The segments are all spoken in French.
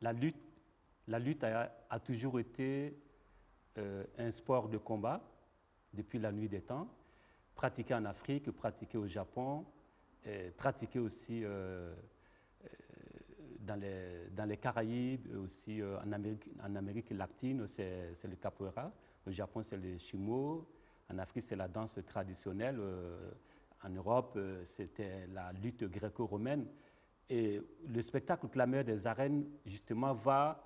la lutte, la lutte a toujours été un sport de combat depuis la nuit des temps, pratiqué en Afrique, pratiqué au Japon, pratiqué aussi dans les Caraïbes, aussi en Amérique latine, c'est le capoeira. Au Japon, c'est le sumo. En Afrique, c'est la danse traditionnelle. En Europe, c'était la lutte gréco-romaine. Et le spectacle Clameur des arènes, justement, va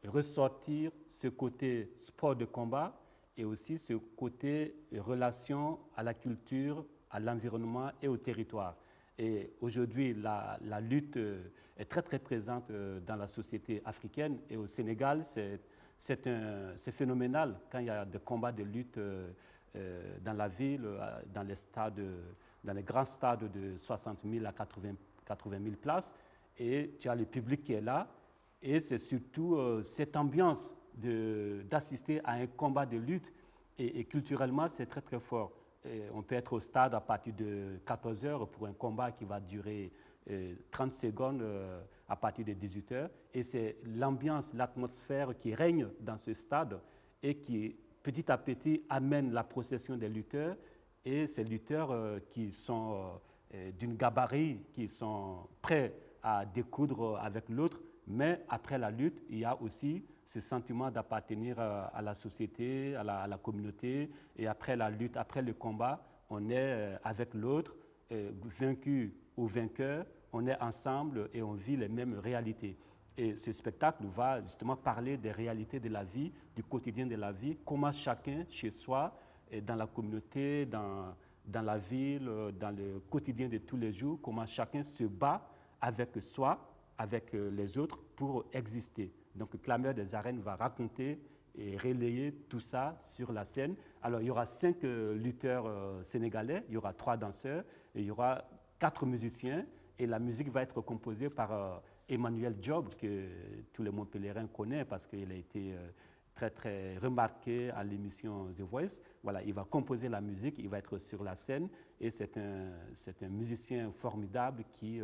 ressortir ce côté sport de combat et aussi ce côté relation à la culture, à l'environnement et au territoire. Et aujourd'hui, la lutte est très très présente dans la société africaine et au Sénégal, c'est phénoménal quand il y a des combats de lutte dans la ville, dans les grands stades de 60 000 à 80 000 places, et tu as le public qui est là, et c'est surtout cette ambiance d'assister à un combat de lutte, et culturellement, c'est très très fort. Et on peut être au stade à partir de 14 heures pour un combat qui va durer 30 secondes à partir de 18 heures, et c'est l'ambiance, l'atmosphère qui règne dans ce stade et qui petit à petit amène la procession des lutteurs, et ces lutteurs qui sont d'une gabarit, qui sont prêts à découdre avec l'autre, mais après la lutte, il y a aussi ce sentiment d'appartenir à la société, à la communauté, et après la lutte, après le combat, on est avec l'autre, vaincu ou vainqueur, on est ensemble et on vit les mêmes réalités. Et ce spectacle va justement parler des réalités de la vie, du quotidien de la vie, comment chacun, chez soi, dans la communauté, dans la ville, dans le quotidien de tous les jours, comment chacun se bat avec soi, avec les autres pour exister. Donc, Clameur des arènes va raconter et relayer tout ça sur la scène. Alors, il y aura 5 lutteurs sénégalais, il y aura 3 danseurs, et il y aura 4 musiciens, et la musique va être composée par Emmanuel Job, que tout le monde pèlerin connaît parce qu'il a été très très remarqué à l'émission The Voice. Voilà, il va composer la musique, il va être sur la scène, et c'est un musicien formidable qui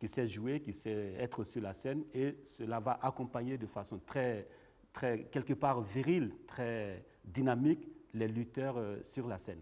sait jouer, qui sait être sur la scène, et cela va accompagner de façon très, très quelque part virile, très dynamique, les lutteurs sur la scène.